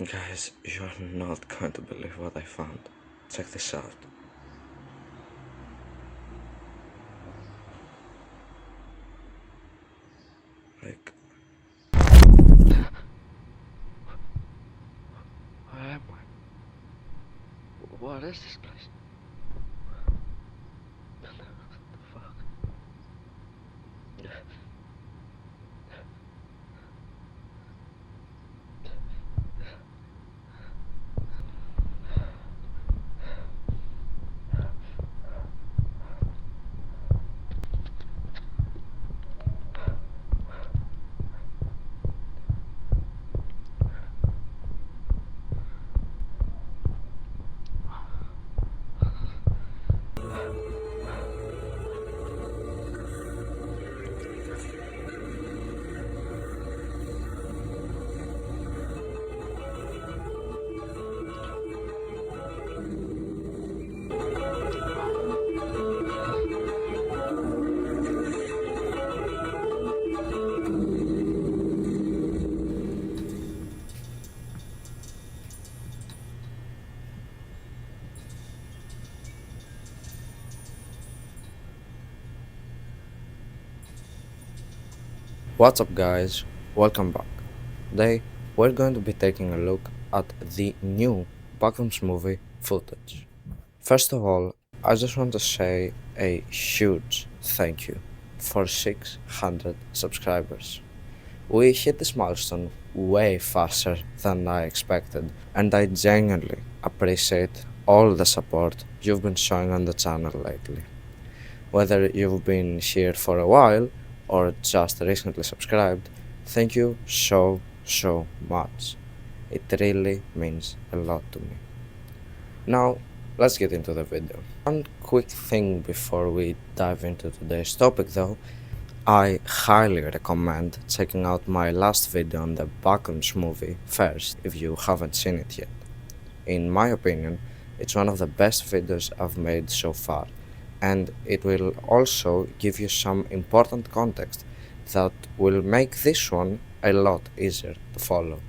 Guys, you're not going to believe what I found. Check this out. Like, Where am I? What is this place? What the fuck? what's up, guys? Welcome back. Today, we're going to be taking a look at the new Backrooms movie footage. First of all, I just want to say a huge thank you for 600 subscribers. We hit this milestone way faster than I expected, and I genuinely appreciate all the support you've been showing on the channel lately. Whether you've been here for a while or just recently subscribed, thank you so much. It really means a lot to me. Now, let's get into the video. One quick thing before we dive into today's topic though, I highly recommend checking out my last video on the Backrooms movie first if you haven't seen it yet. In my opinion, it's one of the best videos I've made so far, and it will also give you some important context that will make this one a lot easier to follow.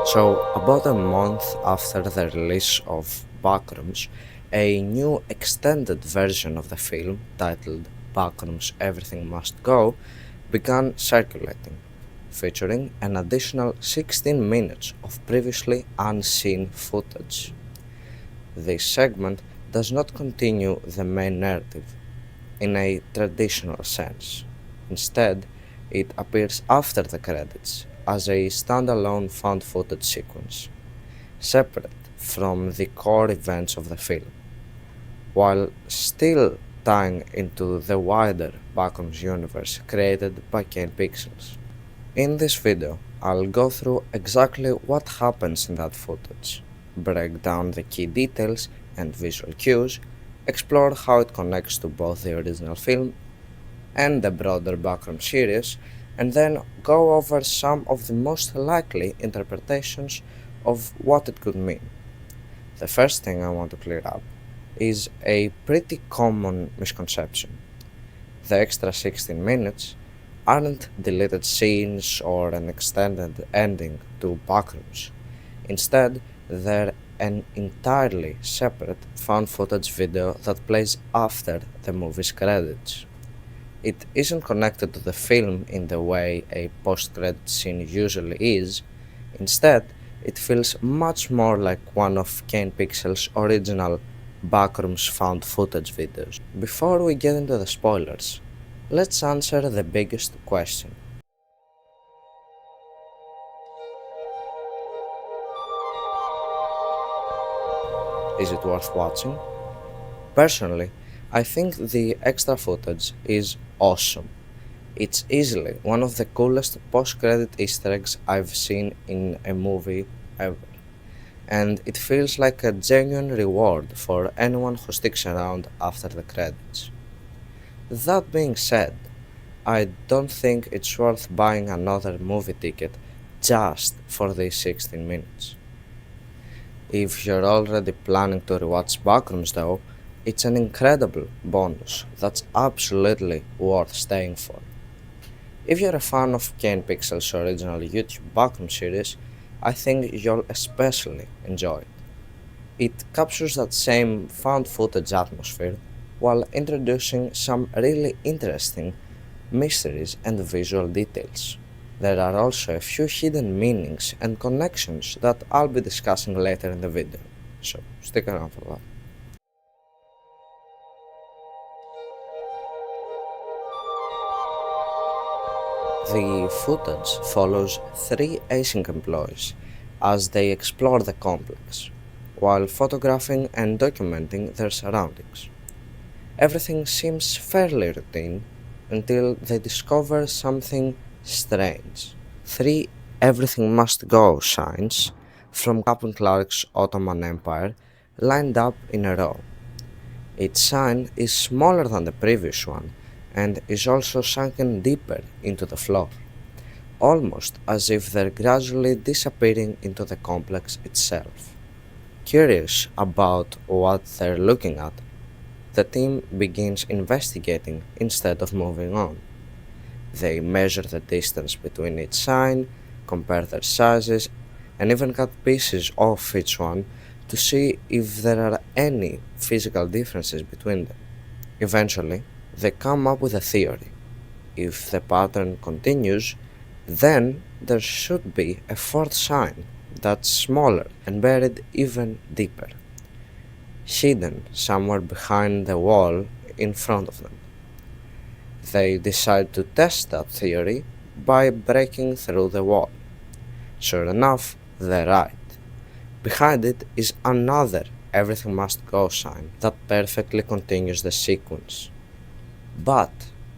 So, about a month after the release of Backrooms, a new extended version of the film, titled Backrooms Everything Must Go, began circulating, featuring an additional 16 minutes of previously unseen footage. This segment does not continue the main narrative in a traditional sense. Instead, it appears after the credits as a standalone found footage sequence, separate from the core events of the film, while still tying into the wider Backrooms universe created by Kane Pixels. In this video, I'll go through exactly what happens in that footage, break down the key details and visual cues, explore how it connects to both the original film and the broader Backrooms series, and then go over some of the most likely interpretations of what it could mean. The first thing I want to clear up is a pretty common misconception. The extra 16 minutes aren't deleted scenes or an extended ending to Backrooms. Instead, they're an entirely separate found footage video that plays after the movie's credits. It isn't connected to the film in the way a post-credit scene usually is. Instead, it feels much more like one of Kane Pixels' original Backrooms found footage videos. Before we get into the spoilers, let's answer the biggest question. Is it worth watching? Personally, I think the extra footage is awesome. It's easily one of the coolest post-credit Easter eggs I've seen in a movie ever, and it feels like a genuine reward for anyone who sticks around after the credits. That being said, I don't think it's worth buying another movie ticket just for these 16 minutes. If you're already planning to rewatch Backrooms though, It's an incredible bonus that's absolutely worth staying for. If you're a fan of Kane Pixels' original YouTube Backroom series, I think you'll especially enjoy it. It captures that same found footage atmosphere while introducing some really interesting mysteries and visual details. There are also a few hidden meanings and connections that I'll be discussing later in the video, so stick around for that. The footage follows three async employees as they explore the complex, while photographing and documenting their surroundings. Everything seems fairly routine until they discover something strange. Three "Everything Must Go" signs from Captain Clark's Ottoman Empire lined up in a row. Each sign is smaller than the previous one and is also sunken deeper into the floor, almost as if they're gradually disappearing into the complex itself. Curious about what they're looking at, the team begins investigating instead of moving on. They measure the distance between each sign, compare their sizes, and even cut pieces off each one to see if there are any physical differences between them. Eventually, they come up with a theory. If the pattern continues, then there should be a fourth sign that's smaller and buried even deeper, hidden somewhere behind the wall in front of them. They decide to test that theory by breaking through the wall. Sure enough, they're right. Behind it is another "Everything Must Go" sign that perfectly continues the sequence. But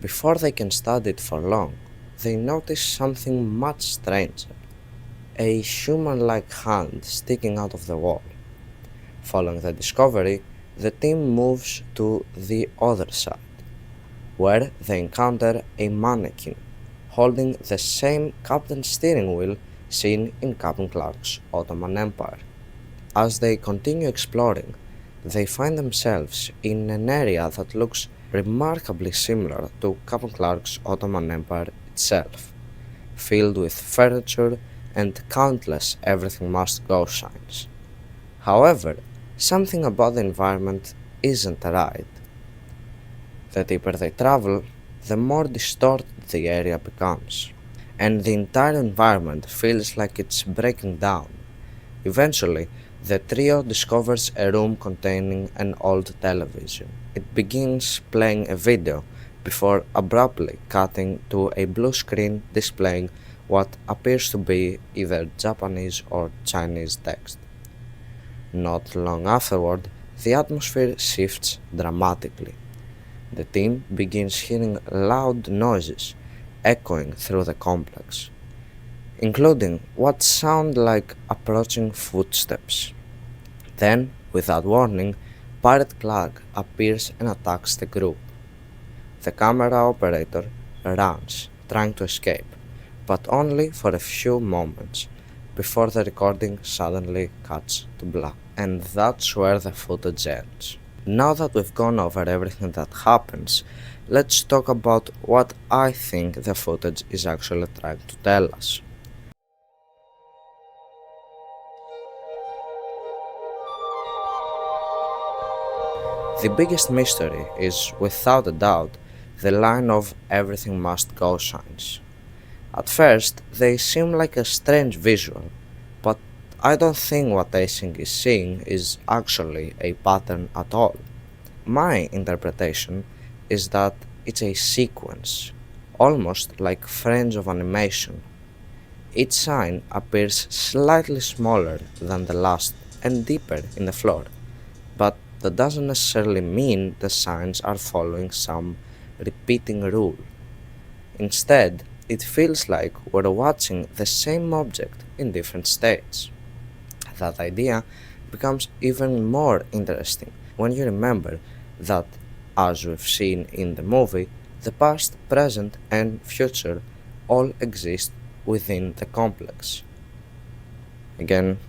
before they can study it for long, they notice something much stranger: a human like hand sticking out of the wall. Following the discovery, the team moves to the other side, where they encounter a mannequin holding the same captain's steering wheel seen in Captain Clark's Ottoman Empire. As they continue exploring, they find themselves in an area that looks remarkably similar to Captain Clark's Ottoman Empire itself, filled with furniture and countless "Everything Must Go" signs. However, something about the environment isn't right. The deeper they travel, the more distorted the area becomes, and the entire environment feels like it's breaking down. Eventually, the trio discovers a room containing an old television. It begins playing a video before abruptly cutting to a blue screen displaying what appears to be either Japanese or Chinese text. Not long afterward, the atmosphere shifts dramatically. The team begins hearing loud noises echoing through the complex, including what sound like approaching footsteps. Then, without warning, Pirate Clark appears and attacks the group. The camera operator runs, trying to escape, but only for a few moments before the recording suddenly cuts to black. And that's where the footage ends. Now that we've gone over everything that happens, let's talk about what I think the footage is actually trying to tell us. The biggest mystery is, without a doubt, the line of "Everything Must Go" signs. At first, they seem like a strange visual, but I don't think what Async is seeing is actually a pattern at all. My interpretation is that it's a sequence, almost like frames of animation. Each sign appears slightly smaller than the last and deeper in the floor, but that doesn't necessarily mean the signs are following some repeating rule. Instead, it feels like we're watching the same object in different states. That idea becomes even more interesting when you remember that, as we've seen in the movie, the past, present, and future all exist within the complex. Again,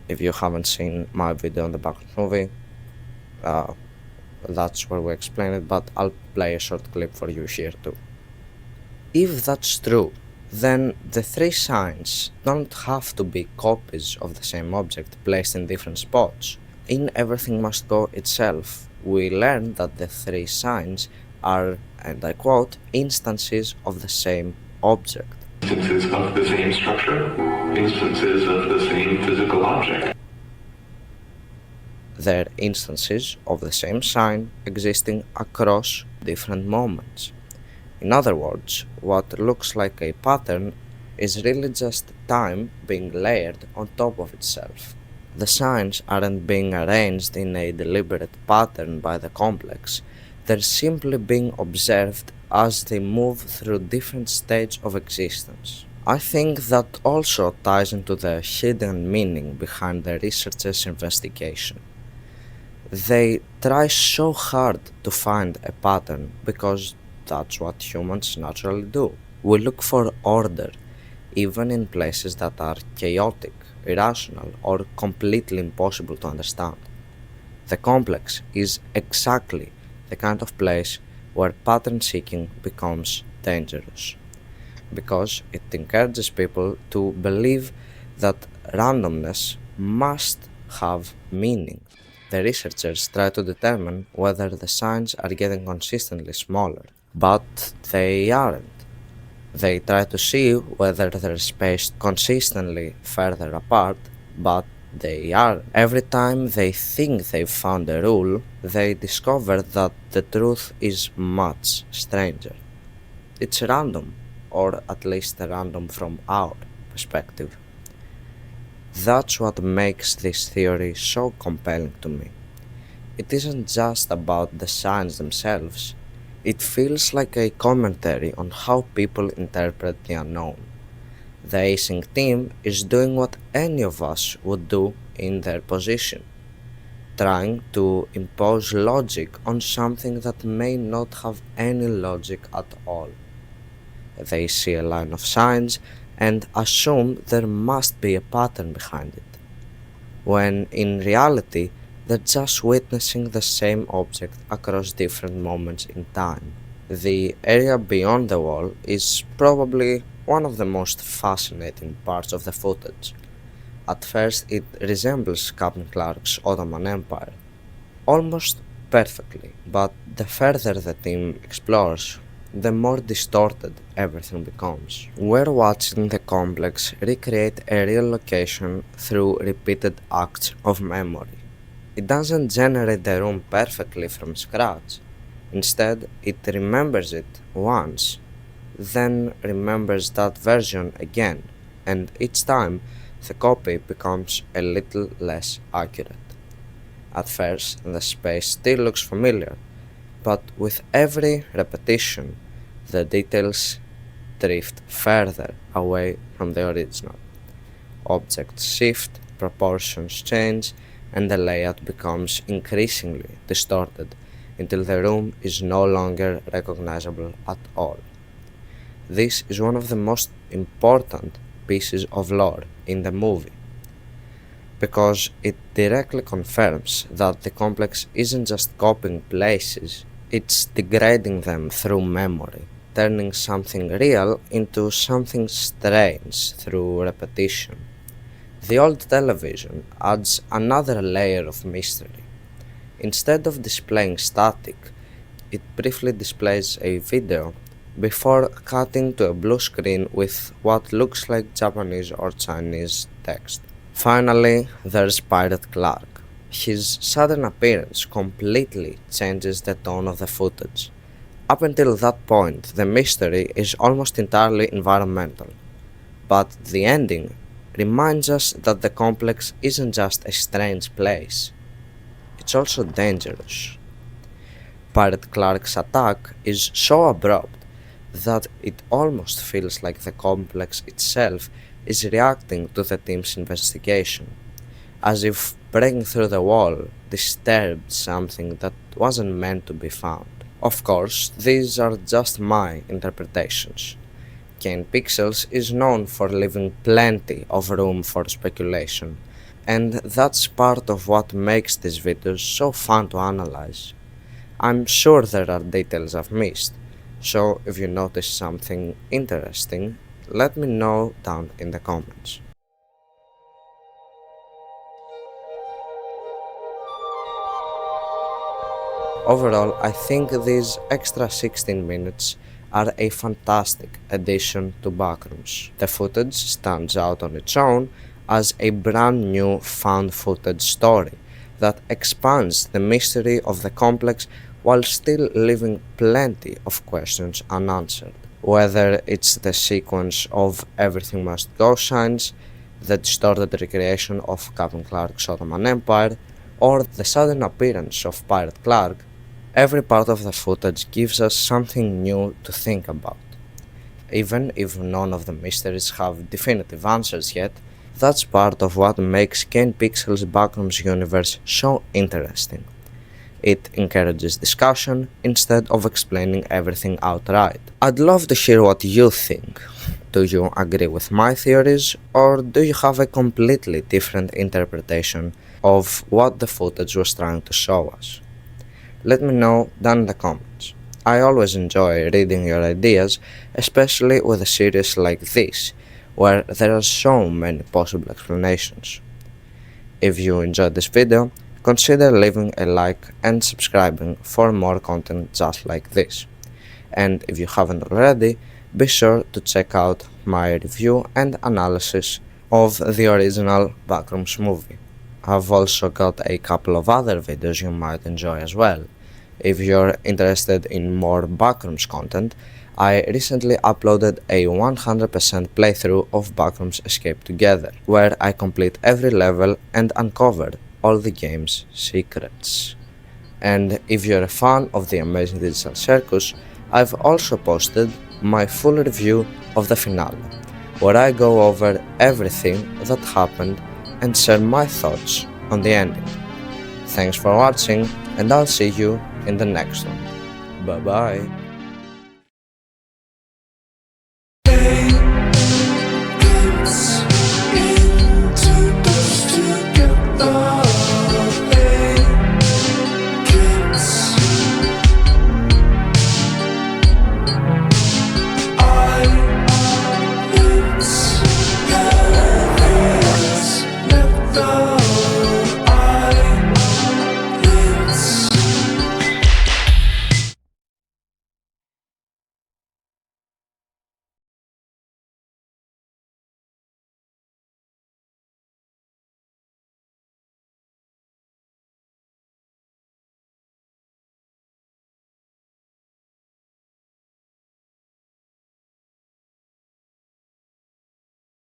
if you haven't seen my video on the Backrooms movie, uh, that's where we explain it, but I'll play a short clip for you here too. If that's true, then the three signs don't have to be copies of the same object placed in different spots. In Everything Must Go itself, we learn that the three signs are, and I quote, instances of the same object. Instances of the same structure, instances of the same physical object. They're instances of the same sign existing across different moments. In other words, what looks like a pattern is really just time being layered on top of itself. The signs aren't being arranged in a deliberate pattern by the complex, they're simply being observed as they move through different stages of existence. I think that also ties into the hidden meaning behind the researchers' investigation. They try so hard to find a pattern because that's what humans naturally do. We look for order, even in places that are chaotic, irrational, or completely impossible to understand. The complex is exactly the kind of place where pattern seeking becomes dangerous, because it encourages people to believe that randomness must have meaning. The researchers try to determine whether the signs are getting consistently smaller, but they aren't. They try to see whether they're spaced consistently further apart, but they are. Every time they think they've found a rule, they discover that the truth is much stranger. It's random, or at least random from our perspective. That's what makes this theory so compelling to me. It isn't just about the signs themselves, it feels like a commentary on how people interpret the unknown. The acing team is doing what any of us would do in their position, trying to impose logic on something that may not have any logic at all. They see a line of signs and assume there must be a pattern behind it, when in reality they're just witnessing the same object across different moments in time. The area beyond the wall is probably one of the most fascinating parts of the footage. At first, it resembles Captain Clark's Ottoman Empire, almost perfectly, but the further the team explores, the more distorted everything becomes. We're watching the complex recreate a real location through repeated acts of memory. It doesn't generate the room perfectly from scratch. Instead, it remembers it once, then remembers that version again, and each time the copy becomes a little less accurate. At first, the space still looks familiar, but with every repetition, the details drift further away from the original. Objects shift, proportions change, and the layout becomes increasingly distorted until the room is no longer recognizable at all. This is one of the most important pieces of lore in the movie, because it directly confirms that the complex isn't just copying places, it's degrading them through memory, turning something real into something strange through repetition. The old television adds another layer of mystery. Instead of displaying static, it briefly displays a video before cutting to a blue screen with what looks like Japanese or Chinese text. Finally, there's Pirate Clark. His sudden appearance completely changes the tone of the footage. Up until that point, the mystery is almost entirely environmental, but the ending reminds us that the complex isn't just a strange place, it's also dangerous. Pirate Clark's attack is so abrupt that it almost feels like the complex itself is reacting to the team's investigation, as if breaking through the wall disturbed something that wasn't meant to be found. Of course, these are just my interpretations. Kane Pixels is known for leaving plenty of room for speculation, and that's part of what makes these videos so fun to analyze. I'm sure there are details I've missed, so if you notice something interesting, let me know down in the comments. Overall, I think these extra 16 minutes are a fantastic addition to Backrooms. The footage stands out on its own as a brand new found footage story that expands the mystery of the complex while still leaving plenty of questions unanswered. Whether it's the sequence of Everything Must Go signs, the distorted recreation of Captain Clark's Ottoman Empire, or the sudden appearance of Pirate Clark, every part of the footage gives us something new to think about. Even if none of the mysteries have definitive answers yet, that's part of what makes Kane Pixels Backrooms universe so interesting. It encourages discussion instead of explaining everything outright. I'd love to hear what you think. Do you agree with my theories, or do you have a completely different interpretation of what the footage was trying to show us? Let me know down in the comments. I always enjoy reading your ideas, especially with a series like this, where there are so many possible explanations. If you enjoyed this video, consider leaving a like and subscribing for more content just like this. And if you haven't already, be sure to check out my review and analysis of the original Backrooms movie. I've also got a couple of other videos you might enjoy as well. If you're interested in more Backrooms content, I recently uploaded a 100% playthrough of Backrooms Escape Together, where I complete every level and uncover all the game's secrets. And if you're a fan of the Amazing Digital Circus, I've also posted my full review of the finale, where I go over everything that happened and share my thoughts on the ending. Thanks for watching, and I'll see you in the next one. Bye bye.